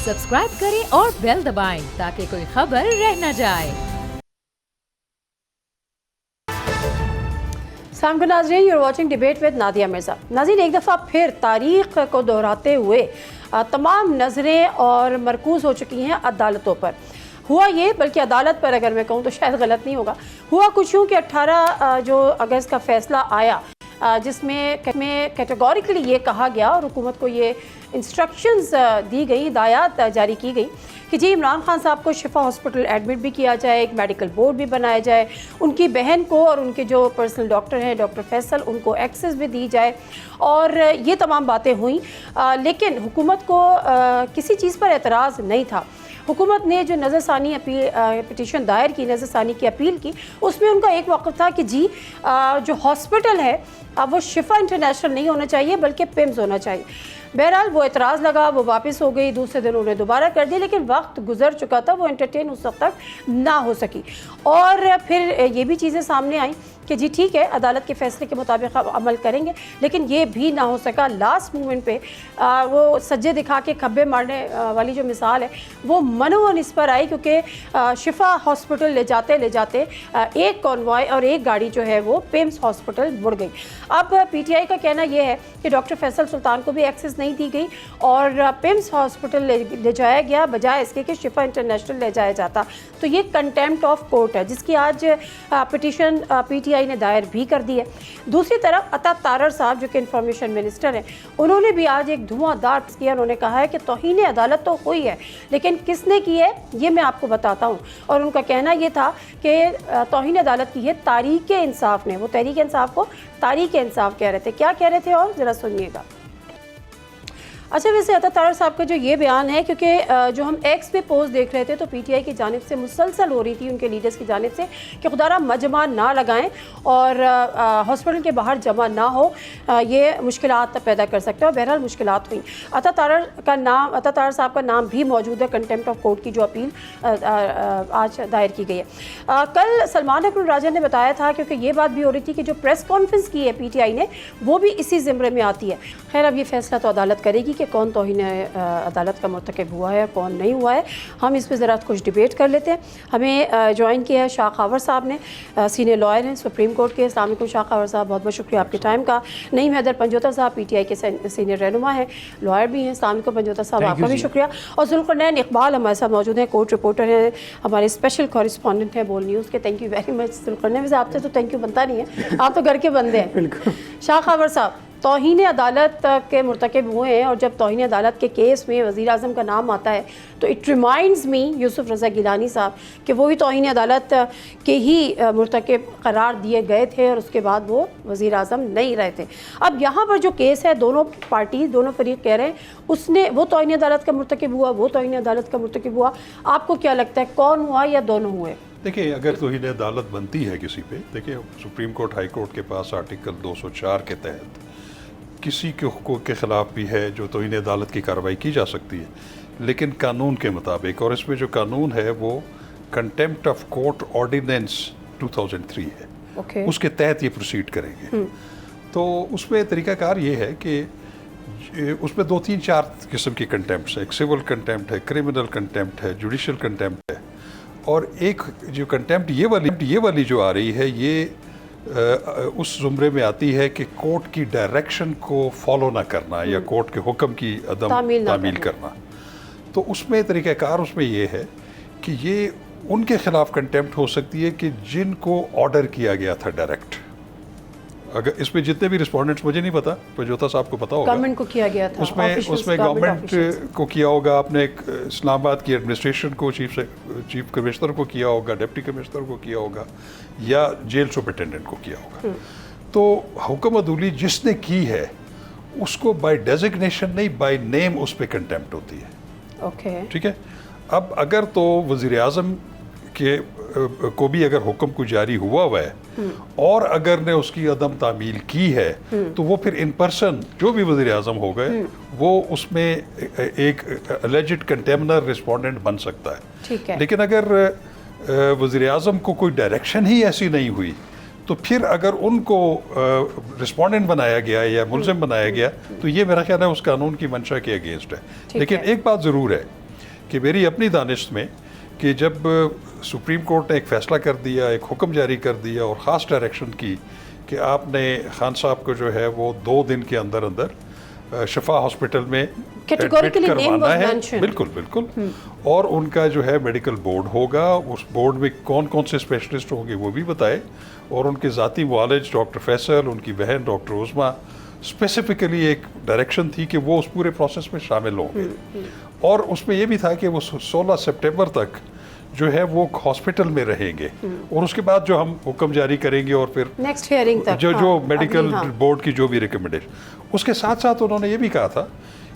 Subscribe करें और bell दबाएं ताकि कोई खबर रह न जाए। सामको नाज़रीन, you're watching debate with Nadia Mirza. नाज़रीन, एक दफ़ा फिर तारीख़ को दोहराते हुए तमाम नज़रें और मरकूज़ हो चुकी हैं अदालतों पर। हुआ ये, बल्कि अदालत पर अगर मैं कहूँ तो शायद गलत नहीं होगा, हुआ कुछ यूँ कि 18 जो अगस्त का फ़ैसला आया जिसमें कैटेगोरिकली ये कहा गया और हुकूमत को ये इंस्ट्रक्शंस दी गई, हिदायत जारी की गई कि जी इमरान खान साहब को शिफा हॉस्पिटल एडमिट भी किया जाए, एक मेडिकल बोर्ड भी बनाया जाए, उनकी बहन को और उनके जो पर्सनल डॉक्टर हैं डॉक्टर फैसल, उनको एक्सेस भी दी जाए और ये तमाम बातें हुई। लेकिन हुकूमत को किसी चीज़ पर एतराज़ नहीं था। हुकूमत ने जो नज़रसानी अपील पिटीशन दायर की, नज़रसानी की अपील की, उसमें उनका एक मौक़िफ़ था कि जी जो हॉस्पिटल है वो शिफा इंटरनेशनल नहीं होना चाहिए बल्कि पिम्स होना चाहिए। बहरहाल वो एतराज़ लगा, वो वापस हो गई, दूसरे दिन उन्होंने दोबारा कर दिया, लेकिन वक्त गुजर चुका था, वो एंटरटेन उस वक्त तक ना हो सकी। और फिर ये भी चीज़ें सामने आई कि जी ठीक है, अदालत के फ़ैसले के मुताबिक अमल करेंगे, लेकिन ये भी ना हो सका। लास्ट मोमेंट पे वो सज्जे दिखा के खब्बे मारने वाली जो मिसाल है वो मनोवन इस पर आई, क्योंकि शिफा हॉस्पिटल ले जाते एक कॉन्वॉय और एक गाड़ी जो है वो पिम्स हॉस्पिटल मुड़ गई। अब PTI का कहना यह है कि डॉक्टर फैसल सुल्तान को भी एक्सेस नहीं दी गई और पिम्स हॉस्पिटल ले जाया गया बजाय इसके कि शिफा इंटरनेशनल ले जाया जाता। तो ये कंटेम्प्ट ऑफ कोर्ट है जिसकी आज पिटीशन PTI ने दायर भी कर दी है। दूसरी तरफ अता तारर साहब जो कि इंफॉर्मेशन मिनिस्टर हैं, उन्होंने भी आज एक धुआंधार किया। उन्होंने कहा है कि तौहीन अदालत तो हुई है, लेकिन किसने की है ये मैं आपको बताता हूँ। और उनका कहना ये था कि तौहीन अदालत की है तारीक इंसाफ ने। वो तहरीक इंसाफ को तारीक इंसाफ कह रहे थे। क्या कह रहे थे और ज़रा सुनिएगा। अच्छा, वैसे अता तारर साहब का जो ये बयान है, क्योंकि जो हम एक्स पे पोस्ट देख रहे थे तो PTI की जानिब से मुसलसल हो रही थी उनके लीडर्स की जानिब से कि खुदारा मजमा ना लगाएं और हॉस्पिटल के बाहर जमा ना हो, ये मुश्किलात पैदा कर सकता है। और बहरहाल मुश्किलात हुई। अता तारर साहब का नाम भी मौजूद है कंटेम्प्ट ऑफ कोर्ट की जो अपील आज दायर की गई है। कल सलमान अकबर राजा ने बताया था, क्योंकि ये बात भी हो रही थी कि जो प्रेस कॉन्फ्रेंस की है PTI ने वो भी इसी ज़िम्रे में आती है। खैर, अब ये फैसला तो अदालत करेगी कि कौन तौहीन अदालत का मुर्तकिब हुआ है, कौन नहीं हुआ है। हम इस पर ज़रा कुछ डिबेट कर लेते हैं। हमें ज्वाइन किया है शाह खावर साहब ने, सीनियर लॉयर हैं सुप्रीम कोर्ट के। अस्सलाम वालेकुम शाह खावर साहब, बहुत बहुत शुक्रिया आपके टाइम का। नईम हैदर पंजोता साहब PTI के सीनियर रहनुमा हैं, लॉयर भी हैं। अस्सलाम वालेकुम पंजोता साहब, आपका भी शुक्रिया। और जुल्करनैन इकबाल हमारे साथ मौजूद हैं, कोर्ट रिपोर्टर हैं, हमारे स्पेशल कॉरेस्पॉन्डेंट हैं बोल न्यूज़ के। Thank you very much Zulqarnain. वैसे आपसे तो थैंक यू बनता नहीं है, आप तो घर के बंदे हैं। शाह खावर साहब, तौहीन अदालत के मुर्तकिब हुए हैं और जब तौहीन अदालत के केस में वज़ीर आज़म का नाम आता है तो इट रिमाइंड्स मी यूसुफ रज़ा गिलानी साहब कि वो भी तौहीन अदालत के ही मुर्तकिब करार दिए गए थे और उसके बाद वो वज़ीर आज़म नहीं रहे थे। अब यहाँ पर जो केस है, दोनों पार्टी, दोनों फरीक कह रहे हैं उसने वो तौहीन अदालत का मुर्तकिब हुआ, वो तौहीन अदालत का मुर्तकिब हुआ। आपको क्या लगता है, कौन हुआ या दोनों हुए? देखिए, अगर तौहीन अदालत बनती है किसी पे, देखिए सुप्रीम कोर्ट हाई कोर्ट के पास आर्टिकल 204 के तहत किसी के हुकूक के ख़िलाफ़ भी है जो तौहीन अदालत की कार्रवाई की जा सकती है, लेकिन कानून के मुताबिक। और इसमें जो कानून है वो कंटेम्प्ट ऑफ कोर्ट ऑर्डिनेंस 2003 है। उसके तहत ये प्रोसीड करेंगे। तो उसमें तरीक़ाकार ये है कि उसमें 2-3-4 किस्म की कंटेम्प्ट है। एक सिविल कंटेम्प्ट है, क्रिमिनल कंटेम्प्ट है, जुडिशल कंटेम्प्ट है। और एक जो कंटेम्प्ट ये वाली जो आ रही है, ये उस ज़ुमरे में आती है कि कोर्ट की डायरेक्शन को फॉलो ना करना या कोर्ट के हुक्म की अदम तामील करना। तो उसमें तरीक़ाकार उसमें ये है कि ये उनके ख़िलाफ़ कंटेम्प्ट हो सकती है कि जिनको ऑर्डर किया गया था डायरेक्ट। अगर इसमें जितने भी रिस्पोंडेंट्स, मुझे नहीं पता, पंजोता साहब को पता होगा, गवर्नमेंट को किया गया था, उसमें गवर्नमेंट को किया होगा, आपने एक इस्लामाबाद की एडमिनिस्ट्रेशन को, चीफ कमिश्नर को किया होगा, डिप्टी कमिश्नर को किया होगा या जेल सुपरिटेंडेंट को किया होगा। तो हुक्म अदूली जिसने की है उसको बाय डेजिग्नेशन नहीं, बाय नेम उस पर कंटेम्प्ट होती है। ठीक है। अब अगर तो वज़ीर आज़म के को भी अगर हुक्म को जारी हुआ है और अगर ने उसकी अदम तामील की है तो वो फिर इन पर्सन जो भी वज़ीर आज़म हो गए वो उसमें एक अलेजिड कंटेमनर रिस्पोंडेंट बन सकता है। लेकिन अगर वज़ीर आज़म को कोई डायरेक्शन ही ऐसी नहीं हुई तो फिर अगर उनको रिस्पोंडेंट बनाया गया या मुल्ज़िम बनाया गया तो ये मेरा ख्याल है उस कानून की मंशा के अगेंस्ट है। लेकिन एक बात ज़रूर है कि मेरी अपनी दानिश में कि जब सुप्रीम कोर्ट ने एक फ़ैसला कर दिया, एक हुक्म जारी कर दिया और ख़ास डायरेक्शन की कि आपने खान साहब को जो है वो 2 दिन के अंदर अंदर शिफा हॉस्पिटल में एडमिट करवाना है, बिल्कुल बिल्कुल, और उनका जो है मेडिकल बोर्ड होगा, उस बोर्ड में कौन कौन से स्पेशलिस्ट होंगे वो भी बताए, और उनके ज़ाती मुआलिज डॉक्टर फैसल, उनकी बहन डॉक्टर उस्मा, स्पेसिफिकली एक डायरेक्शन थी कि वो उस पूरे प्रोसेस में शामिल होंगे। और उसमें ये भी था कि वो 16 सितंबर तक जो है वो हॉस्पिटल में रहेंगे, और उसके बाद जो हम हुक्म जारी करेंगे और फिर नेक्स्ट हियरिंग तक जो मेडिकल बोर्ड की जो भी रिकमेंडेशन, उसके साथ साथ उन्होंने ये भी कहा था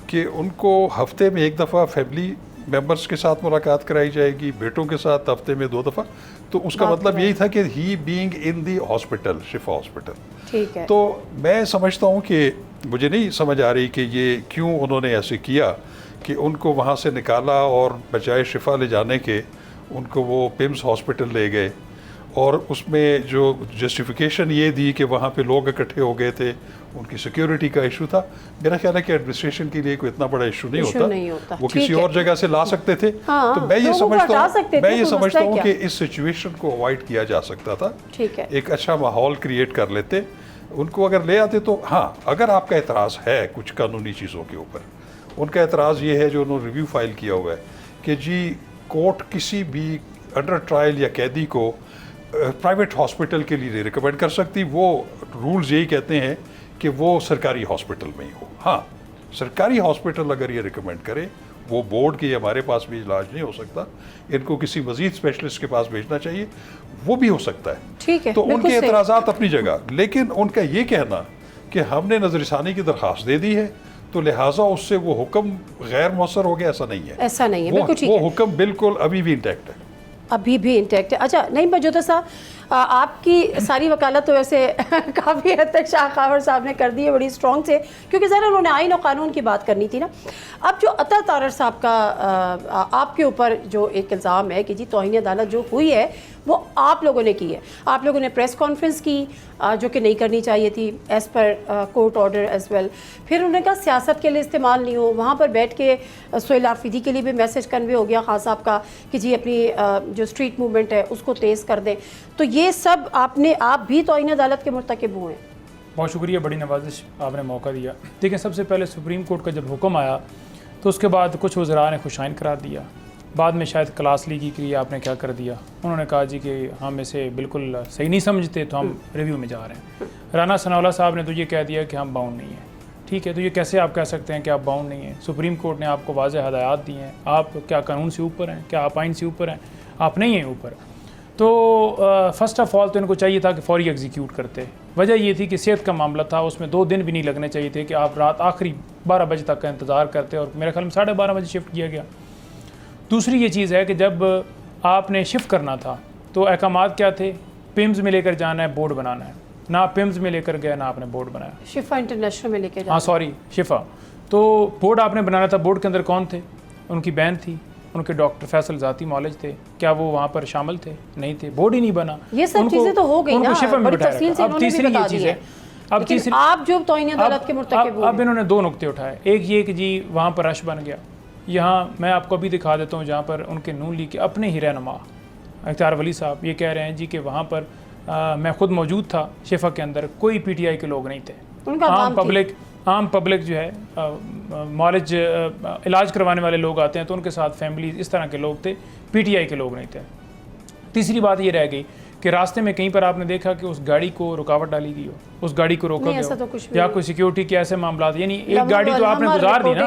कि उनको हफ्ते में 1 दफ़ा फैमिली मेंबर्स के साथ मुलाकात कराई जाएगी, बेटों के साथ हफ्ते में 2 दफ़ा। तो उसका मतलब यही था कि ही being in the hospital, Shifa hospital. ठीक है। तो मैं समझता हूँ कि मुझे नहीं समझ आ रही कि ये क्यों उन्होंने ऐसे किया कि उनको वहाँ से निकाला और बजाय शिफा ले जाने के उनको वो पिम्स हॉस्पिटल ले गए, और उसमें जो जस्टिफिकेशन ये दी कि वहाँ पे लोग इकट्ठे हो गए थे, उनकी सिक्योरिटी का इशू था। मेरा ख्याल है कि एडमिनिस्ट्रेशन के लिए कोई इतना बड़ा इशू नहीं होता, वो किसी और जगह से ला सकते थे। तो मैं ये समझता हूँ कि इस सिचुएशन को अवॉइड किया जा सकता था। ठीक है। एक अच्छा माहौल क्रिएट कर लेते, उनको अगर ले आते तो। हाँ, अगर आपका एतराज़ है कुछ कानूनी चीज़ों के ऊपर, उनका एतराज़ ये है जो उन्होंने रिव्यू फाइल किया हुआ है कि जी कोर्ट किसी भी अंडर ट्रायल या कैदी को प्राइवेट हॉस्पिटल के लिए रिकमेंड कर सकती। वो रूल्स यही कहते हैं कि वो सरकारी हॉस्पिटल में ही हो। हाँ, सरकारी हॉस्पिटल अगर ये रिकमेंड करे, वो बोर्ड के हमारे पास भी इलाज नहीं हो सकता, इनको किसी मजीद स्पेशलिस्ट के पास भेजना चाहिए, वो भी हो सकता है। ठीक है, तो उनके एतराज़ात अपनी जगह, लेकिन उनका ये कहना कि हमने नजरसानी की दरख्वास्त दे दी है तो लिहाजा उससे वो हुक्म गैर मौसर हो गया, ऐसा नहीं है। ऐसा नहीं है, बिल्कुल ठीक है। वो हुक्म बिल्कुल अभी भी इंटैक्ट है, अभी भी इंटैक्ट है। अच्छा, नहीं मौजूदा साहब, आपकी सारी वकालत तो वैसे काफ़ी हद तक शाह खावर साहब ने कर दी है, बड़ी स्ट्रॉन्ग से, क्योंकि ज़रा उन्होंने आइन और कानून की बात करनी थी ना। अब जो अता तारर साहब का आपके ऊपर जो एक इल्ज़ाम है कि जी तौहीन अदालत जो हुई है वो आप लोगों ने की है, आप लोगों ने प्रेस कॉन्फ्रेंस की जो कि नहीं करनी चाहिए थी as per court order as well. फिर उन्होंने कहा सियासत के लिए इस्तेमाल नहीं हो, वहाँ पर बैठ के सुहेल आफरीदी के लिए भी मैसेज कन्वे हो गया खान साहब का कि जी अपनी जो स्ट्रीट मूवमेंट है उसको तेज़ कर दें। तो ये सब आप भी तौहीन अदालत के मुर्तकिब हुए हैं। बहुत शुक्रिया, बड़ी नवाजिश, आपने मौका दिया। देखिए, सबसे पहले सुप्रीम कोर्ट का जब हुक्म आया तो उसके बाद कुछ वज़रा ने खुशाइन करार दिया, बाद में शायद क्लास लीगी के लिए आपने क्या कर दिया, उन्होंने कहा जी कि हम इसे बिल्कुल सही नहीं समझते तो हम रिव्यू में जा रहे हैं। राना सनाउल्लाह साहब ने तो ये कह दिया कि हम बाउंड नहीं हैं। ठीक है, तो ये कैसे आप कह सकते हैं कि आप बाउंड नहीं हैं? सुप्रीम कोर्ट ने आपको वाज़ेह हदायत दी हैं, आप क्या कानून से ऊपर हैं? क्या आप आइन से ऊपर हैं? आप नहीं हैं ऊपर। तो फ़र्स्ट ऑफ़ ऑल तो इनको चाहिए था कि फौरी एग्जीक्यूट करते। वजह ये थी कि सेहत का मामला था, उसमें 2 दिन भी नहीं लगने चाहिए थे कि आप रात आखिरी 12 बजे तक का इंतज़ार करते, और मेरे ख्याल में 12:30 बजे शिफ्ट किया गया। दूसरी ये चीज़ है कि जब आपने शिफ्ट करना था तो अहकामात क्या थे? पिम्स में लेकर जाना है, बोर्ड बनाना है। ना पिम्स में लेकर गया, ना आपने बोर्ड बनाया। शिफा इंटरनेशनल में लेके, हाँ सॉरी, शिफा। तो बोर्ड आपने बनाना था। बोर्ड के अंदर कौन थे? उनकी बहन थी, उनके डॉक्टर फैसल ज़ाती मौलज थे, क्या वो वहाँ पर शामिल थे? नहीं थे, बोर्ड ही नहीं बना। ये सब चीज़ें तो हो गई ना, बड़ी तफसील से अब तीसरी ये चीज़ है, अब तीसरी आप जो तौहीन अदालत के मुर्तकिब हुए, अब इन्होंने 2 नुक्ते उठाए। एक ये कि जी वहाँ पर रश बन गया। यहाँ मैं आपको अभी दिखा देता हूँ जहाँ पर उनके नून लीग के अपने ही रहनुमा इख्तियार वली साहब ये कह रहे हैं जी कि वहाँ पर मैं खुद मौजूद था शिफा के अंदर, कोई पीटीआई के लोग नहीं थे, आम पब्लिक जो है मौलिज इलाज करवाने वाले लोग आते हैं तो उनके साथ फैमिली इस तरह के लोग थे, पीटीआई के लोग नहीं थे। तीसरी बात ये रह गई कि रास्ते में कहीं पर आपने देखा कि उस गाड़ी को रुकावट डाली गई हो, उस गाड़ी को रोका गया हो, या कोई सिक्योरिटी के ऐसे मामला, यानी एक गाड़ी तो आपने गुजार दी ना।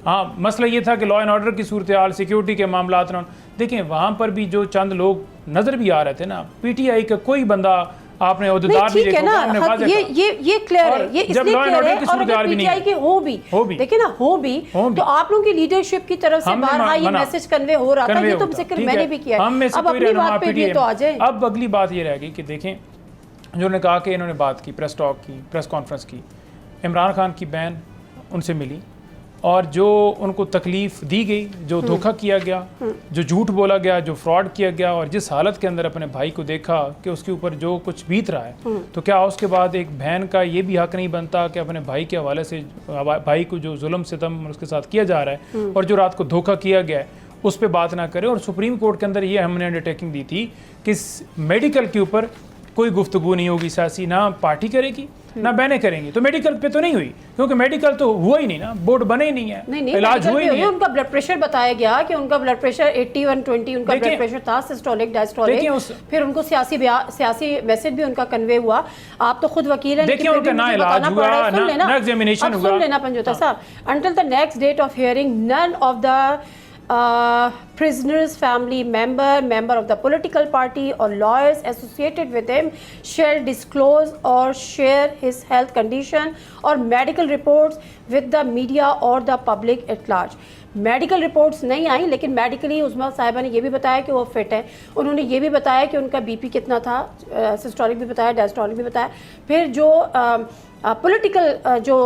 हाँ, मसला ये था कि लॉ एंड ऑर्डर की सूरत हाल, सिक्योरिटी के मामला ना, देखें वहाँ पर भी जो चंद लोग नजर भी आ रहे थे ना, पीटीआई का कोई बंदा आपने ओहदेदार भी देखा, आपने वाज़ेह ये क्लियर है, ये इसलिए क्लियर है। और अगर पीटीआई की हो भी देखिए ना, हो भी तो आप लोगों की लीडरशिप की तरफ से बार ये मैसेज कन्वे हो रहा था, ये तो जिक्र मैंने भी किया है। अब अपनी बात पे भी तो आ जाए। अब अगली बात ये रह गई कि देखें, जो उन्होंने कहा कि इन्होंने बात की, प्रेस टॉक की, प्रेस कॉन्फ्रेंस की, इमरान खान की बहन उनसे मिली, और जो उनको तकलीफ़ दी गई, जो धोखा किया गया, जो झूठ बोला गया, जो फ्रॉड किया गया, और जिस हालत के अंदर अपने भाई को देखा कि उसके ऊपर जो कुछ बीत रहा है, तो क्या उसके बाद एक बहन का ये भी हक नहीं बनता कि अपने भाई के हवाले से भाई को जो जुल्म सितम उसके साथ किया जा रहा है और जो रात को धोखा किया गया है उस पर बात ना करें। और सुप्रीम कोर्ट के अंदर ये हमने अंडरटेकिंग दी थी कि मेडिकल के ऊपर कोई गुफ्तगू नहीं होगी सियासी, ना पार्टी करेगी ना बहनें करेंगी। तो मेडिकल पे तो नहीं हुई, क्योंकि मेडिकल तो हुआ ही नहीं ना, बोर्ड बने ही नहीं है, नहीं, इलाज हुआ ही नहीं है। उनका ब्लड प्रेशर बताया गया कि उनका ब्लड प्रेशर 81/20 उनका ब्लड प्रेशर था, सिस्टोलिक डायस्टोलिक। फिर उनको सियासी मैसेज भी उनका कन्वे हुआ। आप तो खुद वकील हैं, देखिए उनका ना इलाज हुआ ना एग्जामिनेशन हुआ। सुन लेना पंजोता साहब, until the next date of hearing none of the prisoners family member of the political party or lawyers associated with him shall disclose or share his health condition or medical reports with the media or the public at large। Medical reports नहीं आई, लेकिन medically उस्मा साहिबा ने ये भी बताया कि वो fit है। उन्होंने ये भी बताया कि उनका बीपी कितना था, सिस्टोलिक भी बताया, डायस्टोलिक भी बताया। फिर जो पॉलिटिकल जो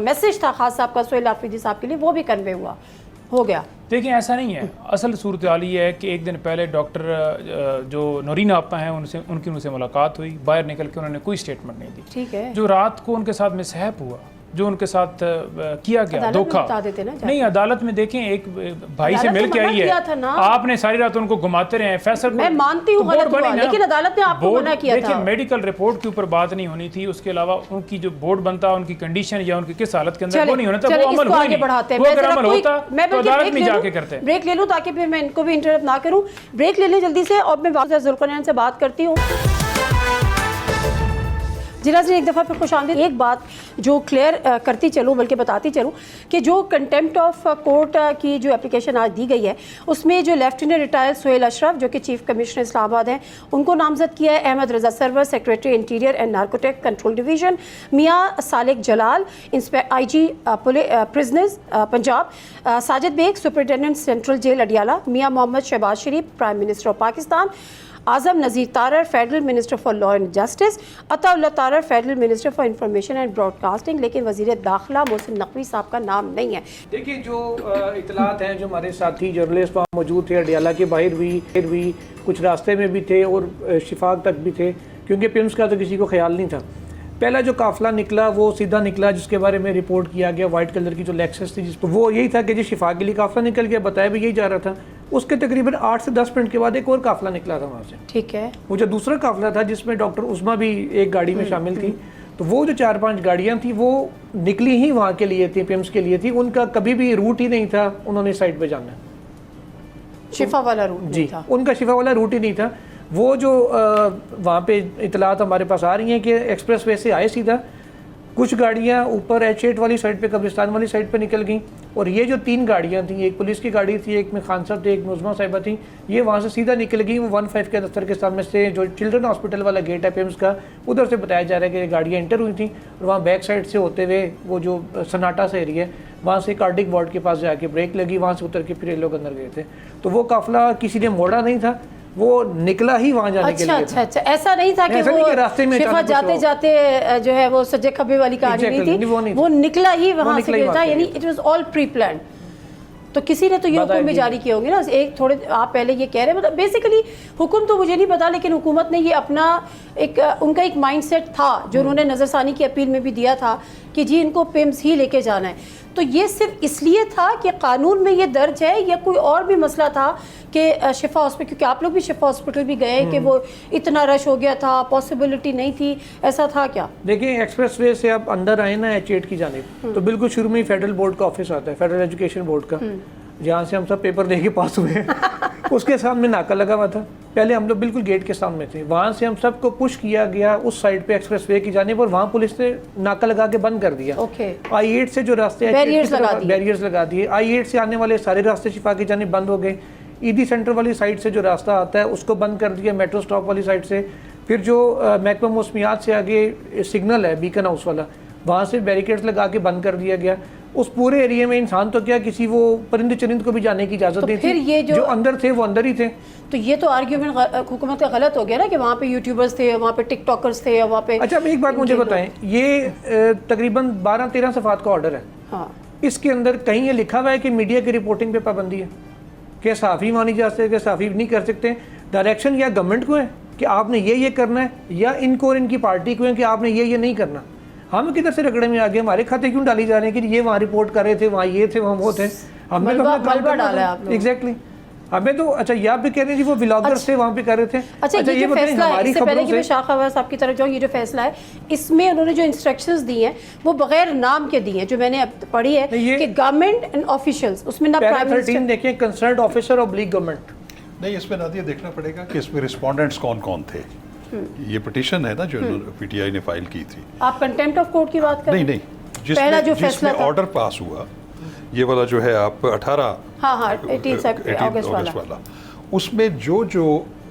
मैसेज था खास साहब का सोहेल आफरीदी साहब के लिए, वो भी कन्वे हुआ, हो गया। देखिए ऐसा नहीं है, असल सूरत हाल ये है कि एक दिन पहले डॉक्टर जो नौरीन आपा हैं उनसे मुलाकात हुई, बाहर निकल के उन्होंने कोई स्टेटमेंट नहीं दी। ठीक है, जो रात को उनके साथ मिसहैप हुआ, जो उनके साथ किया गया धोखा, नहीं अदालत में देखें एक भाई से मिल के आई है, आपने सारी रात उनको घुमाते रहे। फैसल मैं मानती हूँ गलत हुआ, लेकिन अदालत ने आपको मना किया था। देखिए मेडिकल रिपोर्ट के ऊपर बात नहीं होनी थी, उसके अलावा उनकी जो बोर्ड बनता, उनकी कंडीशन या उनकी किस हालत के अंदर, वो नहीं होना था, वो अमल हुआ नहीं। वो अगर अमल होता तो अदालत में जाके करते। ब्रेक ले लूं ताकि फिर मैं इनको भी इंटरप्ट ना करूं। ब्रेक ले लें जल्दी से, और मैं जुल्फिकार से बात करती हूँ। जी नाज़रीन, एक दफ़ा फिर खुशामदीद। एक बात जो क्लियर करती चलूँ, बल्कि बताती चलूँ कि जो कंटेम्प्ट ऑफ कोर्ट की जो एप्लीकेशन आज दी गई है, उसमें जो लेफ्टिनेंट रिटायर्ड सोहेल अशरफ जो कि चीफ कमिश्नर इस्लामाबाद हैं, उनको नामजद किया है। Ahmad Raza Sarwar secretary interior and narcotic control division, Mian Salik Jalal IG prisoners Punjab, Sajid Baig superintendent central jail Adiala, Mian Mohammad Shahbaz Sharif prime minister of Pakistan, Azam Nazir Tarar federal minister for law and justice, Ataullah Tarar federal minister for information and broadcasting, लेकिन वज़ीर दाखिला मोहसिन नकवी साहब का नाम नहीं है। देखिए जो इतलात हैं, जो हमारे साथी जर्नलिस्ट वहाँ मौजूद थे, अडियाला के बाहर भी कुछ रास्ते में भी थे और शिफाक तक भी थे, क्योंकि पिम्स का तो किसी को ख्याल नहीं था। पहला जो काफ़िला निकला वो सीधा निकला, जिसके बारे में रिपोर्ट किया गया, वाइट कलर की जो लेक्सस थी, जिस पर वो यही था कि जी शिफा के लिए काफ़िला निकल गया, बताया भी यही जा रहा था। उसके तकरीबन 8 से 10 मिनट के बाद एक और काफ़िला निकला था वहाँ से। ठीक है, वो जो दूसरा काफ़िला था जिसमें डॉक्टर उस्मा भी एक गाड़ी में शामिल थी, तो वो जो 4-5 गाड़ियाँ थी वो निकली ही वहाँ के लिए थी, पिम्स के लिए थी। उनका कभी भी रूट ही नहीं था उन्होंने साइड पर जाना, शिफा वाला रूट जी, उनका शिफा वाला रूट ही नहीं था। वो जो वहाँ पे इतलात हमारे पास आ रही हैं कि एक्सप्रेस वे से आए सीधा, कुछ गाड़ियाँ ऊपर H8 वाली साइड पे, कब्रिस्तान वाली साइड पे निकल गई, और ये जो 3 गाड़ियाँ थी, एक पुलिस की गाड़ी थी, एक में खान साहब थे, एक में उस्मा साहिबा थी, ये वहाँ से सीधा निकल गई। वो 15 के दफ्तर के सामने से जो चिल्ड्रन हॉस्पिटल वाला गेट है पिम्स का, उधर से बताया जा रहा है कि गाड़ियाँ एंटर हुई थी, और वहाँ बैक साइड से होते हुए वो जो सन्नाटा सा एरिया है, वहाँ से कार्डिक वार्ड के पास जाके ब्रेक लगी, वहाँ से उतर के फिर ये लोग अंदर गए थे। तो वो काफिला किसी ने मोड़ा नहीं था, वो निकला ही वहाँ जाने के लिए। अच्छा, ऐसा नहीं था कि वो रास्ते में शिफा जाते जाते जो है वो सज्जे खब्बे वाली कहानी नहीं थी, वो निकला ही वहाँ से था, यानी it was all pre plan. तो किसी ने तो ये हुक्म भी जारी किए होंगे ना। एक थोड़े आप पहले ये कह रहे हैं, मतलब बेसिकली हुक्म तो मुझे नहीं पता, लेकिन हुकूमत ने ये अपना उनका एक माइंडसेट था जो उन्होंने नज़रसानी की अपील में भी दिया था कि जी इनको पिम्स ही लेके जाना है। तो ये सिर्फ इसलिए था कि कानून में ये दर्ज है, या कोई और भी मसला था कि शिफा हॉस्पिटल, क्योंकि आप लोग भी शिफा हॉस्पिटल भी गए कि वो इतना रश हो गया था, पॉसिबिलिटी नहीं थी, ऐसा था क्या? देखिए एक्सप्रेस वे से आप अंदर आए ना H8 की जानिब, तो बिल्कुल शुरू में ही फेडरल बोर्ड का ऑफिस आता है, फेडरल एजुकेशन बोर्ड का, जहाँ से हम सब पेपर दे के पास हुए हैं। उसके सामने नाका लगा हुआ था, पहले हम लोग बिल्कुल गेट के सामने थे, वहाँ से हम सबको पुश किया गया उस साइड पे एक्सप्रेस वे की जानिब, और वहाँ पुलिस ने नाका लगा के बंद कर दिया। I8 से जो रास्ते बैरियर्स लगा दिए, I8 से आने वाले सारे रास्ते शिफा की जानिब बंद हो गए। ईदी सेंटर वाली साइड से जो रास्ता आता है उसको बंद कर दिया, मेट्रो स्टॉप वाली साइड से। फिर जो महकमा मौसमियात से आगे सिग्नल है बीकन हाउस वाला, वहाँ से बैरिकेड्स लगा के बंद कर दिया गया। उस पूरे एरिया में इंसान तो क्या, किसी वो परिंदे चरिंद को भी जाने की इजाज़त नहीं थी। ये जो अंदर थे वो अंदर ही थे। तो ये तो आर्ग्यूमेंट हुकूमत का गलत हो गया ना कि वहाँ पे यूट्यूबर्स थे, वहाँ पे टिकटॉकर्स थे, वहाँ पे। अच्छा, अब एक बात मुझे बताएं, ये तकरीबन 12-13 सफ़ात का ऑर्डर है। हाँ, इसके अंदर कहीं ये लिखा हुआ है कि मीडिया की रिपोर्टिंग पे पाबंदी है, कि सहाफ़ी मानी जा सकते, सहाफ़ी नहीं कर सकते। डायरेक्शन या गवर्नमेंट को है कि आपने ये करना है, या इनको और इनकी पार्टी को है कि आपने ये नहीं करना। हम किधर से रगड़े में आ गए, हमारे खाते क्यों डाली जा रहे हैं कि ये वहाँ रिपोर्ट कर रहे थे, वहाँ ये थे, वहाँ वो थे, हमने तो मलबा डाला है आप लोग। एग्जैक्टली। हमें तो अच्छा ये आप भी कह रहे हैं जी वो व्लॉगर्स थे वहाँ पे कर रहे थे। अच्छा ये जो बताइए फैसला है, हमारी इससे पहले खबरों कि मैं से शाह खबर साहब की तरफ जाऊँ, ये जो फैसला है इसमें उन्होंने जो इंस्ट्रक्शंस दी हैं वो बगैर नाम के दी हैं, जो मैंने अब पढ़ी है ये- कि गवर्नमेंट एंड ऑफिशियल्स, उसमें ना पैरा प्राइम 13 मिनिस्टर। देखिए कंसर्न्ड ऑफिसर ऑब्लिक गवर्नमेंट। नहीं, इसमें नादिया देखना पड़ेगा कि इसमें रिस्पोंडेंट्स कौन कौन थे। ये पिटीशन है ना जो पीटीआई ने फाइल की थी। आप कंटेम्प्ट ऑफ कोर्ट की बात कर नहीं रहे हैं? नहीं, पहला जो जिसमें फैसला था। ऑर्डर पास हुआ, ये वाला जो है आप 18 हाँ 18 अगस्त वाला। उसमें जो जो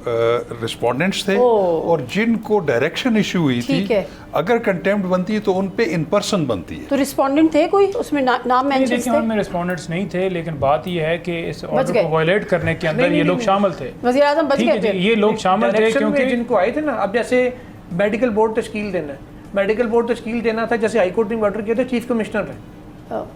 रिस्पोंडेंट्स थे और जिनको डायरेक्शन इशू हुई थी, ठीक है। अगर कंटेम्प्ट बनती है तो उन पे इन पर्सन बनती है। तो रिस्पोंडेंट थे कोई उसमें नाम नहीं, मेंशन देखिए थे? उनमें रिस्पोंडेंट्स नहीं थे, लेकिन बात यह है कि इस ऑर्डर गए। को वायलेट करने के अंदर ये लोग शामिल थे। वज़ीर आज़म बच ठीक है गए जी, थे। ये लोग शामिल थे डायरेक्शन में क्योंकि जिनको आए थे ना, अब जैसे मेडिकल बोर्ड तश्कील देना है, मेडिकल बोर्ड तश्कील देना था, जैसे हाईकोर्ट ने ऑर्डर किया था, चीफ कमिश्नर है,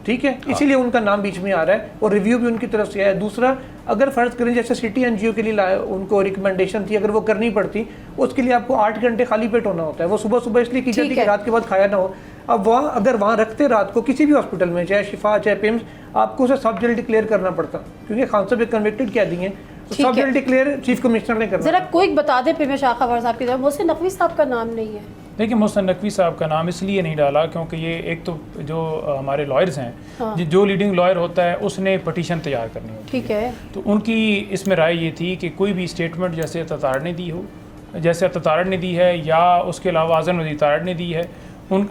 ठीक है, इसीलिए उनका नाम बीच में आ रहा है और रिव्यू भी उनकी तरफ से आया है। दूसरा, अगर फर्ज करें जैसे सिटी एनजीओ के लिए उनको रिकमेंडेशन थी, अगर वो करनी पड़ती, उसके लिए आपको 8 घंटे खाली पेट होना होता है। वो सुबह सुबह इसलिए की जाती है कि रात के बाद खाया ना हो। अब वहाँ अगर वहाँ रखते रात को किसी भी हॉस्पिटल में, चाहे शिफा चाहे पिम्स, आपको उसे सब जेल डिक्लेयर करना पड़ता, क्योंकि खान साहब एक कन्विक्टेड कैदी हैं, तो सब जेल डिक्लेयर चीफ कमिश्नर ने करना। जरा कोई बता दे फिर मैं शाह खबर साहब की तरफ। मोहसिन नकवी साहब का नाम नहीं है। देखिए मोहसिन नकवी साहब का नाम इसलिए नहीं डाला क्योंकि ये एक तो जो हमारे लॉयर्स हैं, जो लीडिंग लॉयर होता है उसने पटिशन तैयार करनी होती ठीक है। तो उनकी इसमें राय ये थी कि कोई भी स्टेटमेंट जैसे तताड़ ने दी हो, जैसे तताड़ ने दी है या उसके अलावा आज़म वज़ीर ताड़ ने दी है, उन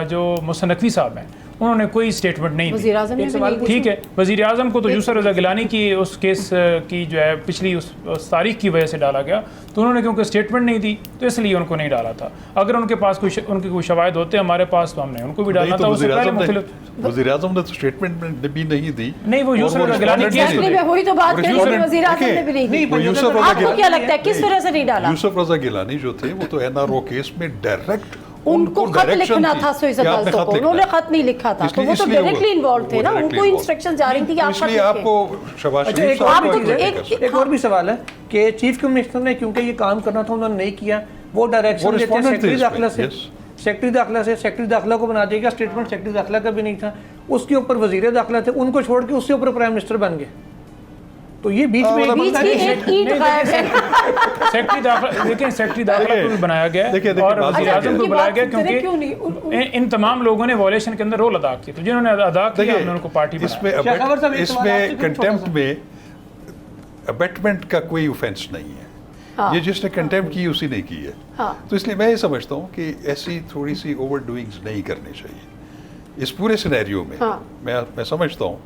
जो मोहसिन नकवी साहब हैं उन्होंने कोई स्टेटमेंट नहीं दी। वज़ीर आज़म ने भी नहीं दी। ठीक है, वज़ीर आज़म को तो यूसुफ रज़ा गिलानी की उस केस की जो है पिछली उस तारीख की वजह से डाला गया, तो उन्होंने क्योंकि स्टेटमेंट नहीं दी तो इसलिए उनको नहीं डाला था। अगर उनके पास उनके कोई शवाहिद होते हमारे पास तो हमने उनको भी डालना था। उससे पहले मुख्तलिफ वज़ीर आज़म ने तो स्टेटमेंट भी नहीं दी। नहीं, वो यूसुफ रज़ा गिलानी की एक्चुअली मैं वही तो बात कर रही हूँ, वज़ीर आज़म ने भी नहीं दी। वो यूसुफ रज़ा आपको क्या लगता है किस वजह से नहीं डाला? यूसुफ रज़ा गिलानी जो थे वो तो एनआरओ केस में डायरेक्ट उनको खत लिखना था सोई अदालतों को, उन्होंने खत नहीं लिखा था, तो वो तो डायरेक्टली इन्वॉल्व थे ना, उनको इंस्ट्रक्शन जारी थी कि आप इसलिए आपको शाबाश अच्छा, शरीफ एक और साहब भी को चीज़ है, एक- एक और भी सवाल है कि चीफ कमिश्नर ने क्योंकि ये काम करना था उन्होंने नहीं किया, वो डायरेक्शन देते हैं सेक्रेटरी दाखिला से, सेक्रेटरी दाखिला से, सेक्रेटरी दाखिला को बना देगा स्टेटमेंट, सेक्रेटरी दाखिला का भी नहीं था, उसके ऊपर वजीर दाखिला थे, उनको छोड़ के उसके ऊपर प्राइम मिनिस्टर बन गए। तो ये बीच में एक बीच बंदा की नहीं है। एक ईंट गायब है। सेक्रेटरी दाखिला, देखिए सेक्रेटरी दाखिला को भी बनाया गया है देखिए, और बात वज़ीर ये आज़म को है। बुलाया गया क्यों नहीं? क्योंकि इन तमाम लोगों ने वॉलेशन के अंदर रोल अदा किया, तो जिन्होंने अदा किया हमने उनको पार्टी बनाया। इसमें शाह खबर साहब, एक सवाल आपसे इसमें फिर छोटा कंटेम्प्ट सा। में अबेटमेंट का कोई ऑफेंस नहीं है। हाँ। ये जिसने कंटेम्प्ट की उसी ने की है। हाँ। तो इसलिए मैं ये समझता हूँ कि ऐसी थोड़ी सी ओवर डूइंग्स नहीं करनी चाहिए इस पूरे सिनेरियो में। हाँ। मैं समझता हूँ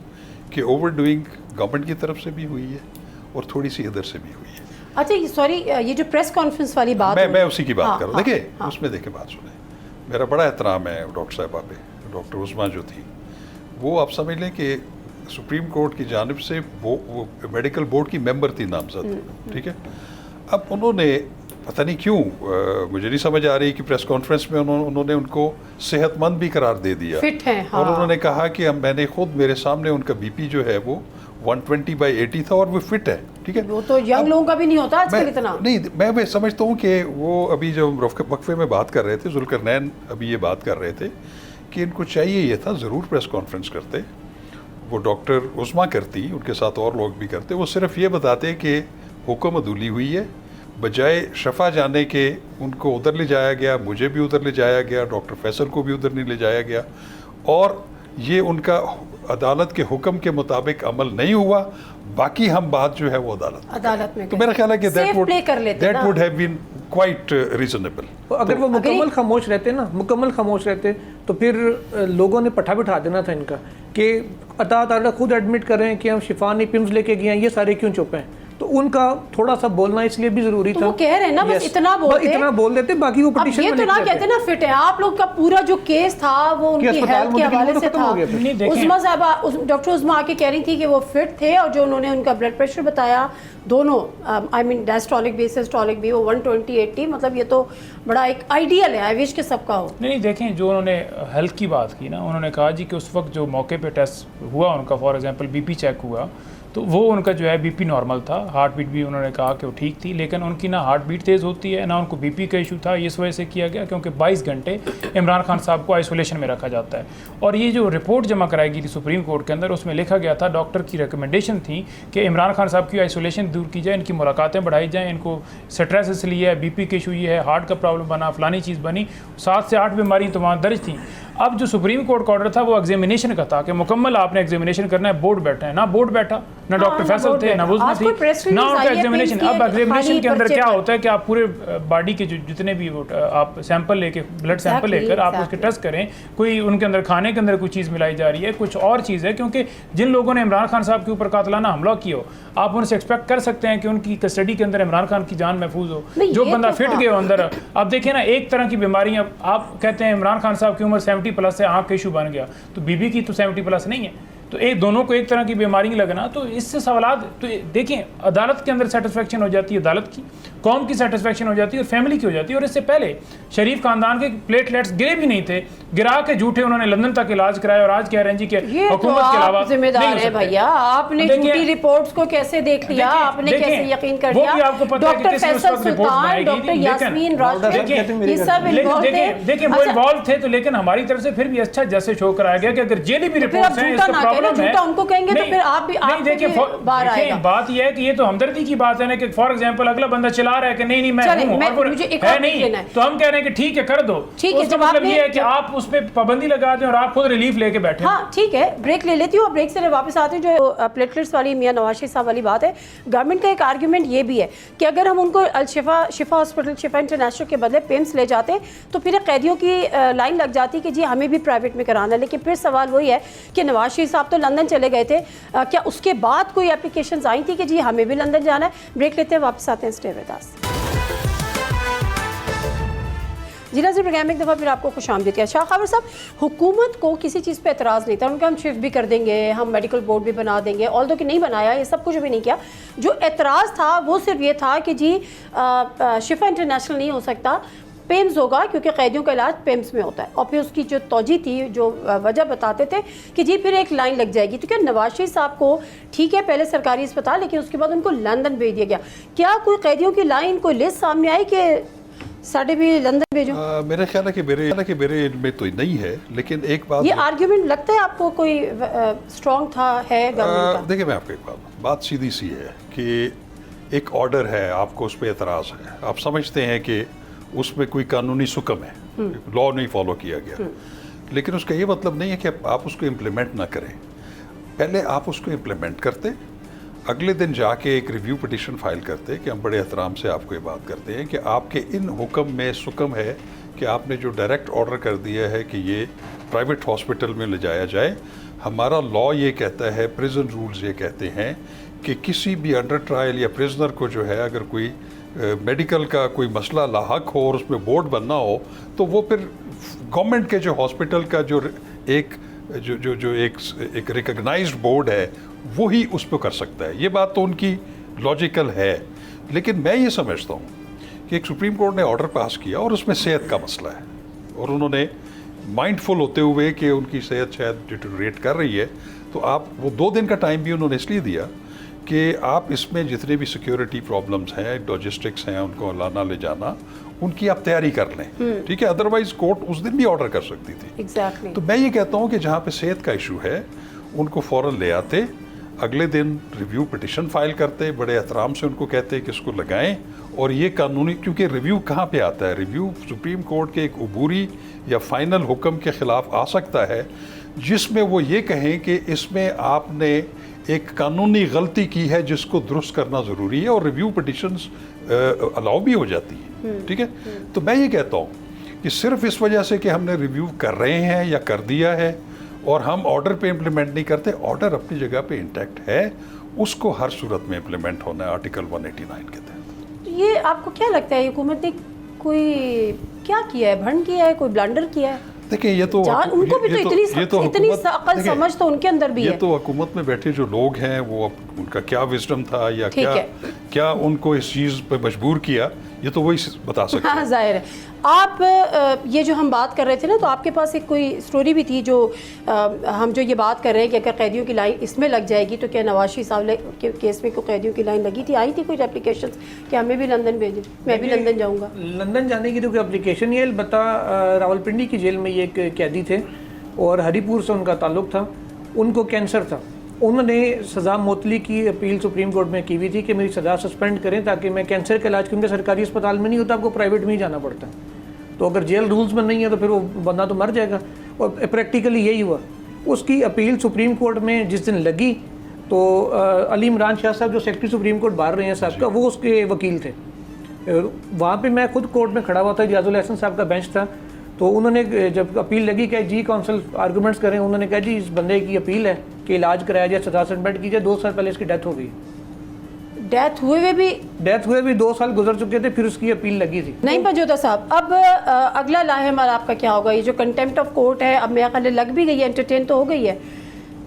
कि ओवर डूइंग गवर्नमेंट की तरफ से भी हुई है और थोड़ी सी इधर से भी हुई है। अच्छा सॉरी, ये जो प्रेस कॉन्फ्रेंस वाली बात मैं उसी की बात हाँ, कर रहा हूँ। देखिए उसमें देखिए बात सुने, मेरा बड़ा एहतराम है डॉक्टर साहबा पे। डॉक्टर उस्मा जो थी वो आप समझ लें कि सुप्रीम कोर्ट की जानिब से वो मेडिकल बोर्ड की मेंबर थी नामजद, ठीक है। अब उन्होंने पता नहीं क्यों मुझे नहीं समझ आ रही कि प्रेस कॉन्फ्रेंस में उन्होंने उनको सेहतमंद भी करार दे दिया, फिट है। हाँ। और उन्होंने कहा कि मैंने खुद मेरे सामने उनका बीपी जो है वो 120/80 था और वो फिट है, ठीक है। वो तो यंग लोगों का भी नहीं होता आजकल इतना। नहीं, मैं समझता हूँ कि वो अभी जब वक्फे में बात कर रहे थे, जुल्करनैन अभी ये बात कर रहे थे कि इनको चाहिए ये था ज़रूर प्रेस कॉन्फ्रेंस करते, वो डॉक्टर उस्मा करती, उनके साथ और लोग भी करते, वो सिर्फ ये बताते कि हुक्म अदूली हुई है, बजाय शफा जाने के उनको उधर ले जाया गया, मुझे भी उधर ले जाया गया, डॉक्टर फैसल को भी उधर नहीं ले जाया गया, और ये उनका अदालत के हुक्म के मुताबिक अमल नहीं हुआ। बाकी हम बात जो है वो अदालत में तो मेरा ख्याल है कि Safe play कर लेते that ना। would have been quite reasonable। तो अगर वो मुकम्मल खामोश रहते ना, मुकम्मल खामोश रहते तो फिर लोगों ने पठा बिठा देना था इनका कि अता खुद एडमिट कर रहे हैं कि हम शिफा नहीं पिम्स लेके गए हैं, ये सारे क्यों चुप हैं। तो उनका थोड़ा सा बोलना इसलिए भी जरूरी तो था। वो कह रहे हैं ना, बस Yes, इतना बोलते, इतना बोल देते, बाकी वो अब पिटीशन ये में तो लिख ना देते। कहते ना फिट है। आप लोग का पूरा जो केस था वो उनकी अस्पताल हेल्थ के मेडिकल हवाले वो से खत्म था। हो गया फिर। नहीं, देखें। उस्मा साहबा डॉक्टर उस्मा आके कह रही थी कि वो फिट थे, और जो उन्होंने उनका ब्लड प्रेशर बताया दोनों, आई मीन डायस्टोलिक भी सिस्टोलिक भी, वो 120/80, मतलब ये तो बड़ा एक आइडियल है। आई विश के सबका हो। नहीं देखें, जो उन्होंने हेल्थ की बात की ना, उन्होंने कहा जी कि उस वक्त जो मौके पे टेस्ट हुआ उनका, फॉर एग्जांपल बीपी चेक हुआ, तो वो उनका जो है बीपी नॉर्मल था, हार्ट बीट भी उन्होंने कहा कि वो ठीक थी, लेकिन उनकी ना हार्ट बीट तेज़ होती है ना उनको बीपी का इशू था। इस वजह से किया गया क्योंकि 22 घंटे इमरान खान साहब को आइसोलेशन में रखा जाता है। और ये जो रिपोर्ट जमा कराई गई थी सुप्रीम कोर्ट के अंदर, उसमें लिखा गया था, डॉक्टर की रिकमेंडेशन थी कि इमरान खान साहब की आइसोलेशन दूर की जाए, इनकी मुलाकातें बढ़ाई जाएँ, इनको स्ट्रेस इसलिए है, बीपी का इशू ये है, हार्ट का प्रॉब्लम बना, फलानी चीज़ बनी, 7 से 8 बीमारी तो वहाँ दर्ज थी। अब जो सुप्रीम कोर्ट का ऑर्डर था वो एग्जामिनेशन का था कि मुकम्मल आपने एग्जामिनेशन करना है, बोर्ड बैठा है ना, बोर्ड बैठा ना, डॉक्टर फैसल थे ना उजमा थी ना उनका एग्जामिनेशन। अब एग्जामिनेशन के अंदर क्या होता है कि आप पूरे बॉडी के जो जितने भी आप सैंपल लेके, ब्लड सैंपल लेकर आप उसके टेस्ट करें, कोई उनके अंदर खाने के अंदर कोई चीज़ मिलाई जा रही है, कुछ और चीज़ है, क्योंकि जिन लोगों ने इमरान खान साहब के ऊपर कातलाना हमला किया हो, आप उनसे एक्सपेक्ट कर सकते हैं कि उनकी कस्टडी के अंदर इमरान खान की जान महफूज हो। जो बंदा फिट गया हो अंदर, अब देखिए ना, एक तरह की बीमारियां, आप कहते हैं इमरान खान साहब की उम्र 70+ है, आँख का इशू बन गया, तो बीबी की तो 70+ नहीं है, तो एक दोनों को एक तरह की बीमारी लगना, तो इससे सवालात, तो देखिए अदालत के अंदर सेटिस्फेक्शन हो जाती है, अदालत की, कौम की सेटिस्फेक्शन हो जाती है और फैमिली की हो जाती है। और इससे पहले शरीफ खानदान के प्लेटलेट्स गिरे भी नहीं थे, गिरा के झूठे उन्होंने लंदन तक इलाज कराया और आज कह रहे हैं जी कि हुकूमत के अलावा जिम्मेदार है भैया, आपने झूठी रिपोर्ट्स को कैसे देख लिया, आपने कैसे यकीन कर लिया? आपको पता है कि किसने उस वक्त रिपोर्ट बनाई गई थी, यास्मीन राशिद, ये सब इन्वॉल्व थे। देखिए वो इन्वॉल्व थे, तो लेकिन हमारी तरफ से फिर भी अच्छा जैसे शो कराया गया कि अगर जेली भी रिपोर्ट्स हैं, इसका प्रॉब्लम है, उनको कहेंगे तो फिर आप भी देखिए बात यह है कि ये तो हमदर्दी की बात है ना, कि फॉर एग्जांपल अगला बंदा चला रहा है कि नहीं मैं हूं और है नहीं, तो हम कह रहे हैं कि ठीक है कर दो, ठीक है, मतलब ये है कि आप उस पे पाबंदी लगा दें और आप खुद रिलीफ लेके बैठे। हाँ ठीक है, ब्रेक ले लेती हूँ, ब्रेक से वापस आते हैं। जो प्लेटलेट्स वाली मियां नवाज शरीफ साहब वाली बात है, गवर्नमेंट का एक आर्ग्यूमेंट ये भी है कि अगर हम उनको शिफा हॉस्पिटल, शिफा इंटरनेशनल के बदले पेम्स ले जाते तो फिर कैदियों की लाइन लग जाती कि जी हमें भी प्राइवेट में कराना है। लेकिन फिर सवाल वही है कि नवाज शरीफ साहब तो लंदन चले गए थे, क्या उसके बाद कोई एप्लीकेशंस आई थी कि जी हमें भी लंदन जाना है? ब्रेक लेते हैं, वापस आते हैं, स्टे विद अस। जी नाज़रीन, प्रोग्राम एक दफ़ा फिर आपको खुशामदीद है। शाह खबर साहब, हुकूमत को किसी चीज़ पे एतराज़ नहीं था, उनका हम शिफ्ट भी कर देंगे, हम मेडिकल बोर्ड भी बना देंगे, ऑल्दो कि नहीं बनाया, ये सब कुछ भी नहीं किया। जो एतराज़ था वो सिर्फ ये था कि जी शिफा इंटरनेशनल नहीं हो सकता, पेम्स होगा, क्योंकि कैदियों का इलाज पेम्स में होता है। और फिर उसकी जो तौजी थी, जो वजह बताते थे कि जी फिर एक लाइन लग जाएगी, तो क्या नवाज शरीफ साहब को ठीक है पहले सरकारी अस्पताल, लेकिन उसके बाद उनको लंदन भेज दिया गया। क्या कोई कैदियों की लाइन, कोई लिस्ट सामने आई कि साढ़े भी लंदन भेजो? मेरा ख्याल है कि मेरे इनमें तो नहीं है, लेकिन एक बात, ये आर्ग्यूमेंट लगता है आपको कोई स्ट्रॉन्ग था, है गवर्नमेंट का? देखिए मैं आपको एक बात सीधी सी है कि एक ऑर्डर है, आपको उस पर एतराज़ है, आप समझते हैं कि उसमें कोई कानूनी सुकम है, लॉ नहीं फॉलो किया गया, लेकिन उसका ये मतलब नहीं है कि आप उसको इम्प्लीमेंट ना करें। पहले आप उसको इम्प्लीमेंट करते, अगले दिन जाके एक रिव्यू पिटिशन फाइल करते कि हम बड़े एहतराम से आपको ये बात करते हैं कि आपके इन हुक्म में सुकम है कि आपने जो डायरेक्ट ऑर्डर कर दिया है कि ये प्राइवेट हॉस्पिटल में ले जाया जाए, हमारा लॉ ये कहता है, प्रिजन रूल्स ये कहते हैं कि किसी भी अंडर ट्रायल या प्रिजनर को जो है अगर कोई मेडिकल का कोई मसला लाहक हो और उसमें बोर्ड बनना हो, तो वो फिर गवर्नमेंट के जो हॉस्पिटल का जो एक रिकग्नाइज्ड बोर्ड है वो ही उस पर कर सकता है। ये बात तो उनकी लॉजिकल है, लेकिन मैं ये समझता हूँ कि एक सुप्रीम कोर्ट ने ऑर्डर पास किया और उसमें सेहत का मसला है, और उन्होंने माइंडफुल होते हुए कि उनकी सेहत शायद डिटेरियोरेट कर रही है, तो आप वो 2 दिन का टाइम भी उन्होंने इसलिए दिया कि आप इसमें जितने भी सिक्योरिटी प्रॉब्लम्स हैं, लॉजिस्टिक्स हैं, उनको लाना ले जाना, उनकी आप तैयारी कर लें, ठीक है, अदरवाइज कोर्ट उस दिन भी ऑर्डर कर सकती थी। Exactly. तो मैं ये कहता हूँ कि जहाँ पे सेहत का इशू है उनको फ़ौरन ले आते, अगले दिन रिव्यू पिटिशन फाइल करते, बड़े एहतराम से उनको कहते कि इसको लगाएं, और ये कानूनी, क्योंकि रिव्यू कहाँ पे आता है, रिव्यू सुप्रीम कोर्ट के एक अबूरी या फाइनल हुक्म के ख़िलाफ़ आ सकता है जिसमें वो ये कहें कि इसमें आपने एक कानूनी गलती की है जिसको दुरुस्त करना ज़रूरी है, और रिव्यू पिटिशंस अलाउ भी हो जाती है, ठीक है। तो मैं ये कहता हूँ कि सिर्फ इस वजह से कि हमने रिव्यू कर रहे हैं या कर दिया है और हम ऑर्डर पे इम्प्लीमेंट नहीं करते, ऑर्डर अपनी जगह पे इंटैक्ट है, उसको हर सूरत में इम्प्लीमेंट होना है आर्टिकल 189 के तहत। ये आपको क्या लगता है हुकूमत ने कोई क्या किया है, भंड किया है, कोई ब्लंडर किया है? देखिए ये तो उनको भी तो इतनी अकल समझ तो उनके अंदर भी है। ये तो हुकूमत में बैठे जो लोग हैं वो उनका क्या विजडम था या क्या उनको इस चीज़ पर मजबूर किया, ये तो वही बता सकते हाँ हैं। जाहिर है। आप ये जो हम बात कर रहे थे ना, तो आपके पास एक कोई स्टोरी भी थी जो हम जो ये बात कर रहे हैं कि अगर कैदियों की लाइन इसमें लग जाएगी तो क्या नवाज शरीफ साहब के केस में कोई कैदियों की लाइन लगी थी, आई थी कोई एप्लीकेशन कि हमें भी लंदन भेजें, मैं भी लंदन जाऊँगा? लंदन जाने की तो कोई एप्लीकेशन नहीं है, अलबत्ता रावलपिंडी की जेल में ये एक कैदी थे और हरीपुर से उनका ताल्लुक़ था, उनको कैंसर था। उन्होंने सज़ा मुअत्तली की अपील सुप्रीम कोर्ट में की हुई थी कि मेरी सज़ा सस्पेंड करें ताकि मैं कैंसर का इलाज, क्योंकि सरकारी अस्पताल में नहीं होता, आपको प्राइवेट में ही जाना पड़ता है। तो अगर जेल रूल्स में नहीं है तो फिर वो बंदा तो मर जाएगा, और प्रैक्टिकली यही हुआ। उसकी अपील सुप्रीम कोर्ट में जिस दिन लगी तो अली इमरान शाह साहब जो सेक्रेटरी सुप्रीम कोर्ट बाहर रहे हैं साहब का, वो उसके वकील थे। वहाँ पे मैं खुद कोर्ट में खड़ा हुआ था, इजाजुल हसन साहब का बेंच था, तो उन्होंने जब अपील लगी कि जी काउंसिल आर्गूमेंट्स करें, उन्होंने कहा जी इस बंदे की अपील है कि इलाज कराया जाए, सजा सस्पेंड की जाए। 2 साल पहले इसकी डेथ हो गई। डेथ हुए भी 2 साल गुजर चुके थे, फिर उसकी अपील लगी थी। नहीं पंजोता साहब, अब अगला लाहेमल आपका क्या होगा? ये जो कंटेम्प्ट ऑफ कोर्ट है, अब मेरा ख्याल लग भी गई है, एंटरटेन तो हो गई है,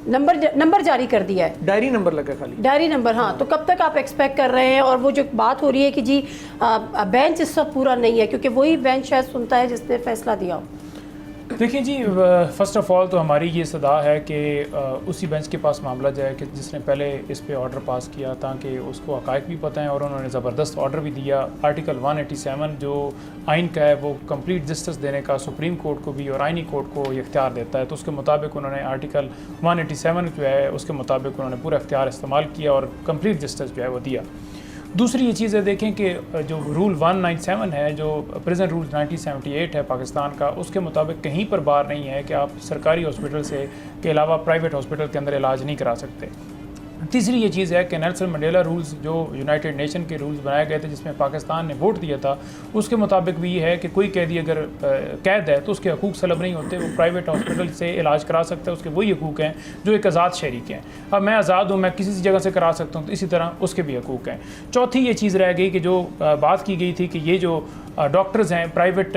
नंबर जारी कर दिया है, डायरी नंबर लगा खाली, डायरी नंबर। हाँ, तो कब तक आप एक्सपेक्ट कर रहे हैं? और वो जो बात हो रही है कि जी बेंच इस वक्त पूरा नहीं है, क्योंकि वही बेंच शायद सुनता है जिसने फैसला दिया हो। देखिए जी, फ़र्स्ट ऑफ़ ऑल तो हमारी ये सदा है कि उसी बेंच के पास मामला जाए कि जिसने पहले इस पे ऑर्डर पास किया, ताकि उसको हक़ाइक़ भी पता है, और उन्होंने ज़बरदस्त ऑर्डर भी दिया। आर्टिकल 187 जो आइन का है वो कंप्लीट जस्टिस देने का सुप्रीम कोर्ट को भी और आइनी कोर्ट को ये इख्तियार देता है, तो उसके मुताबिक उन्होंने आर्टिकल 187 जो है उसके मुताबिक उन्होंने पूरा इख्तियार इस्तेमाल किया और कंप्लीट जस्टिस जो है वो दिया। दूसरी ये चीज़ है, देखें कि जो रूल 197 है, जो प्रेजेंट रूल 1978 है पाकिस्तान का, उसके मुताबिक कहीं पर बार नहीं है कि आप सरकारी हॉस्पिटल से के अलावा प्राइवेट हॉस्पिटल के अंदर इलाज नहीं करा सकते। तीसरी ये चीज़ है कि नेल्सन मंडेला रूल्स जो यूनाइटेड नेशन के रूल्स बनाए गए थे जिसमें पाकिस्तान ने वोट दिया था, उसके मुताबिक भी ये है कि कोई कैदी अगर कैद है तो उसके हकूक़ सलब नहीं होते, वो प्राइवेट हॉस्पिटल से इलाज करा सकता है, उसके वही हकूक़ हैं जो एक आज़ाद शहरी के हैं। अब मैं आज़ाद हूँ, मैं किसी जगह से करा सकता हूँ, तो इसी तरह उसके भी हकूक़ हैं। चौथी ये चीज़ रह गई कि जो बात की गई थी कि ये जो डॉक्टर्स हैं, प्राइवेट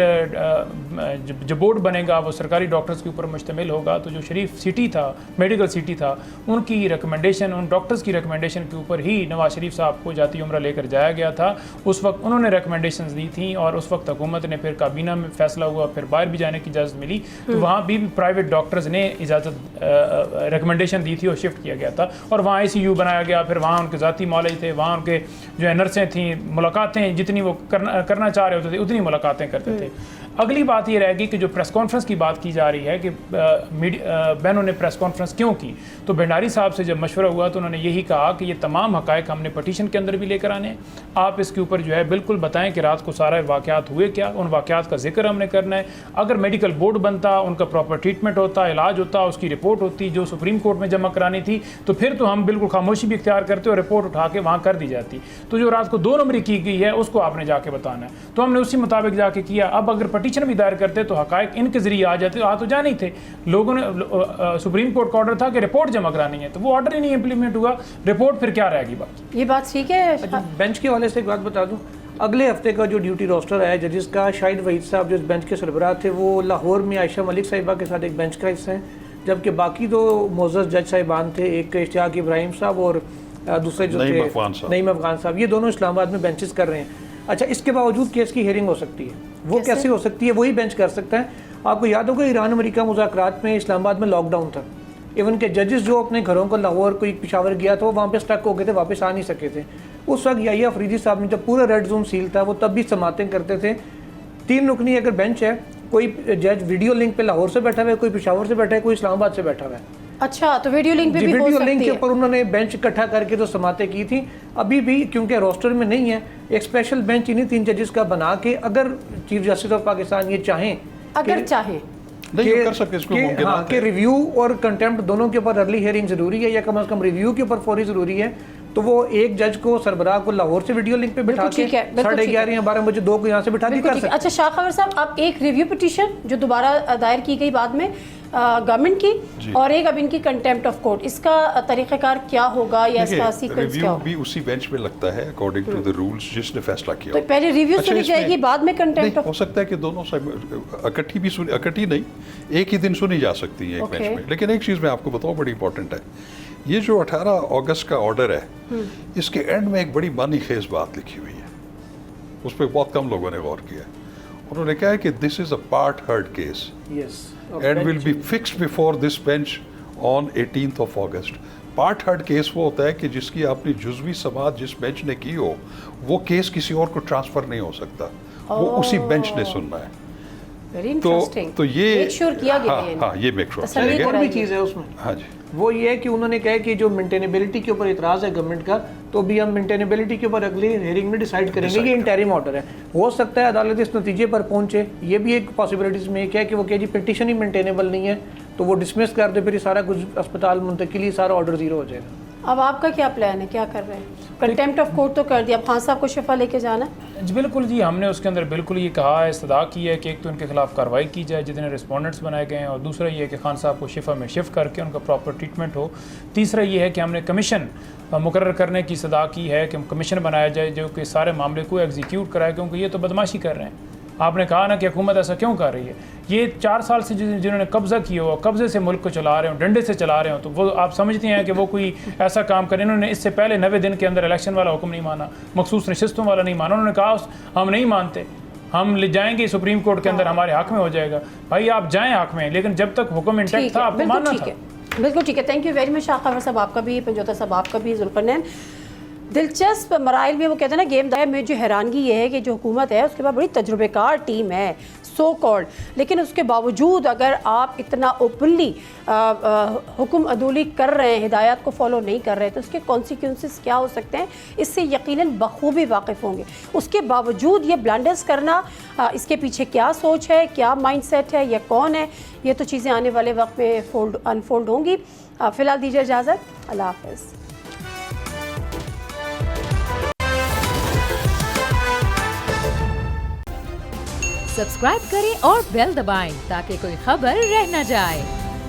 जो बोर्ड बनेगा वो सरकारी डॉक्टर्स के ऊपर मुश्तमिल होगा, तो जो शरीफ सिटी था, मेडिकल सिटी था, उनकी रिकमेंडेशन, उन डॉक्टर्स की रिकमेंडेशन के ऊपर ही नवाज शरीफ साहब को जाती उम्रा लेकर जाया गया था। उस वक्त उन्होंने रिकमेंडेशंस दी थी और उस वक्त हुकूमत ने फिर काबीना में फैसला हुआ, फिर बाहर भी जाने की इजाज़त मिली, तो वहाँ भी प्राइवेट डॉक्टर्स ने इजाज़त रिकमेंडेशन दी थी और शिफ्ट किया गया था, और वहाँ ICU बनाया गया। फिर वहाँ उनके ज़ाती मौलवी थे, वहाँ उनके जो है नर्सें थीं, मुलाकातें जितनी वो करना चाह रहे होते थे उतनी मुलाकातें करते थे। अगली बात ये रहेगी कि जो प्रेस कॉन्फ्रेंस की बात की जा रही है कि बहनों ने प्रेस कॉन्फ्रेंस क्यों की, तो भंडारी साहब से जब मशवरा हुआ तो उन्होंने यही कहा कि ये तमाम हक़ाइक़ हमने पटिशन के अंदर भी लेकर आने, आप इसके ऊपर जो है बिल्कुल बताएं कि रात को सारा वाक़यात हुए क्या, उन वाक़यात का जिक्र हमने करना है। अगर मेडिकल बोर्ड बनता, उनका प्रॉपर ट्रीटमेंट होता, इलाज होता, उसकी रिपोर्ट होती जो सुप्रीम कोर्ट में जमा करानी थी, तो फिर तो हम बिल्कुल खामोशी भी इख्तियार करते और रिपोर्ट उठा के वहाँ कर दी जाती। तो जो रात को 2 नंबरी की गई है उसको आपने जाके बताना है, तो हमने उसी मुताबिक जाके किया। अब अगर पटिशन भी दायर करते तो हक़ाइक़ इनके ज़रिए आ जाते, आ तो जाने ही थे। लोगों ने सुप्रीम कोर्ट का ऑर्डर था कि रिपोर्ट जमा करानी है, तो वो ऑर्डर ही नहीं इम्प्लीमेंट हुआ, रिपोर्ट फिर क्या रहेगी बात? ये बात ठीक है। अच्छा, बेंच के हवाले से एक बात बता दूं, अगले हफ्ते का जो ड्यूटी रोस्टर है जजेस का, शाहिद वहीद साहब जो इस बेंच के सरबराह थे वो लाहौर में आयशा मलिक साहिबा के साथ एक बेंच का हिस्सा है, जबकि बाकी 2 मोअज़्ज़ज़ जज साहिबान थे, एक इश्तियाक इब्राहिम साहब और दूसरे जो थे नईम अफ़गान साहब, ये दोनों इस्लामाबाद में बेंचेस कर रहे हैं। अच्छा, इसके बावजूद केस की हेयरिंग हो सकती है, वो कैसे हो सकती है? वही बेंच कर सकता है। आपको याद होगा ईरान अमेरिका मुज़ाकरात में इस्लामाबाद में लॉकडाउन था, इवन के जजेस जो अपने घरों को लाहौर कोई पिशावर गया था वो वहाँ पे स्टक हो गए थे, वापस आ नहीं सके थे। उस वक्त याहिया अफरीदी साहब ने जब पूरा रेड जोन सील था वो तब भी समातें करते थे। 3 रुकनी अगर बेंच है, कोई जज वीडियो लिंक पे लाहौर से बैठा हुआ है, कोई पिशावर से बैठा है, कोई इस्लामाबाद से बैठा हुआ है। अच्छा, तो वीडियो लिंक पे भी हो सकती है। वीडियो लिंक के ऊपर उन्होंने बेंच इकट्ठा करके तो समातें की थी। अभी भी क्योंकि रोस्टर में नहीं है, एक स्पेशल बेंच इन्हीं 3 जजेस का बना के, अगर चीफ जस्टिस ऑफ पाकिस्तान ये चाहें, अगर चाहें कर सकते, इसको मुमकिन हाँ, कि रिव्यू और कंटेम्प्ट दोनों के ऊपर अर्ली हियरिंग जरूरी है, या कम से कम रिव्यू के ऊपर फौरी जरूरी है, तो वो एक जज को सरबराह को लाहौर से वीडियो लिंक पे बिठा के 11:30 या 12 बजे 2 को यहाँ से बिठा के कर सकते। अच्छा शाह खबर साहब, आप एक रिव्यू पिटीशन जो दोबारा दायर की गई बाद में गवर्नमेंट की, और एक अब इनकी कंटेम्प्ट ऑफ कोर्ट, इसका तरीक़ाकार क्या होगा या इसका सीक्वेंस क्या होगा? भी उसी बेंच में लगता है अकॉर्डिंग टू द रूल्स जिसने फैसला किया। तो पहले रिव्यू सुनी जाएगी, बाद में कंटेम्प्ट ऑफ। हो सकता है कि दोनों इकट्ठी नहीं, एक ही दिन सुनी जा सकती है एक बेंच में। लेकिन एक चीज़ मैं आपको बताऊँ बड़ी इंपॉर्टेंट है ये जो 18 अगस्त का ऑर्डर है, इसके एंड में एक बड़ी मानी खेज बात लिखी हुई है, उस पर बहुत कम लोगों ने गौर किया। उन्होंने कहा है कि this is a part heard case and will be fixed before this bench on 18th of August। Part heard case वो होता है कि जिसकी आपने जुज़वी समाअत जिस बेंच ने की हो, वो केस किसी और को ट्रांसफ़र नहीं हो सकता, वो उसी बेंच ने सुनना है। Very interesting. तो ये मेक श्योर किया गया है। हाँ, ये मेक श्योर तसल्ली किया और गया। भी चीज़ है उसमें, हाँ जी, वो ये है कि उन्होंने कहा कि जो मेंटेनेबिलिटी के ऊपर इतराज़ है गवर्नमेंट का, तो भी हम मेंटेनेबिलिटी के ऊपर अगली हेयरिंग में डिसाइड करेंगे कि इंटरिम ऑर्डर है। हो सकता है अदालत इस नतीजे पर पहुंचे, ये भी एक पॉसिबिलिटीज़ में एक है कि वो कहे जी पिटिशन ही मेंटेनेबल नहीं है, तो वो डिसमिस कर दे, फिर ये सारा कुछ अस्पताल मुंतकिली, सारा ऑर्डर ज़ीरो हो जाएगा। अब आपका क्या प्लान है, क्या कर रहे हैं? कंटेम्प्ट ऑफ कोर्ट तो कर दिया, अब खान साहब को शिफा लेके जाना है? जी बिल्कुल जी, हमने उसके अंदर बिल्कुल ये कहा है, इस्तदा की है कि एक तो उनके खिलाफ कार्रवाई की जाए जितने रिस्पोंडेंट्स बनाए गए हैं, और दूसरा ये है कि खान साहब को शिफा में शिफ्ट करके उनका प्रॉपर ट्रीटमेंट हो। तीसरा ये है कि हमने कमीशन मुकर्रर करने की इस्तदा की है कि कमीशन बनाया जाए जो कि सारे मामले को एग्जीक्यूट कराए, क्योंकि ये तो बदमाशी कर रहे हैं। आपने कहा ना कि हुकूमत ऐसा क्यों कर रही है, ये 4 साल से जिन्होंने कब्ज़ा किया हो, कब्ज़े से मुल्क को चला रहे हो, डंडे से चला रहे हो, तो वो आप समझते हैं कि वो कोई ऐसा काम करें। इन्होंने इससे पहले 90 दिन के अंदर इलेक्शन वाला हुक्म नहीं माना, मखसूस नशिस्तों वाला नहीं माना। उन्होंने कहा हम नहीं मानते, हम ले जाएंगे सुप्रीम कोर्ट के अंदर, हमारे हक में हो जाएगा। भाई आप जाएँ हक में, लेकिन जब तक हुक्म इंटैक्ट था आपको मानना था। बिल्कुल ठीक है, thank you very much Shah साहब, आपका भी, पंजोता साहब आपका भी, जुल्फरनैन। दिलचस्प मराइल में वो कहते हैं ना गेम दाय में, जो हैरानगी ये है कि जो हुकूमत है उसके पास बड़ी तजुर्बेकार टीम है सो कॉल्ड, लेकिन उसके बावजूद अगर आप इतना ओपनली हुक्म अदूली कर रहे हैं, हिदायत को फॉलो नहीं कर रहे, तो उसके कॉन्सिक्वेंसेस क्या हो सकते हैं, इससे यकीनन बखूबी वाकिफ़ होंगे। उसके बावजूद ये ब्लंडर्स करना, इसके पीछे क्या सोच है, क्या माइंडसेट है, या कौन है, ये तो चीज़ें आने वाले वक्त में अनफोल्ड होंगी। फ़िलहाल दीजिए इजाज़त, अल्लाह हाफ़िज़। सब्सक्राइब करें और बेल दबाएं ताकि कोई खबर रह न जाए।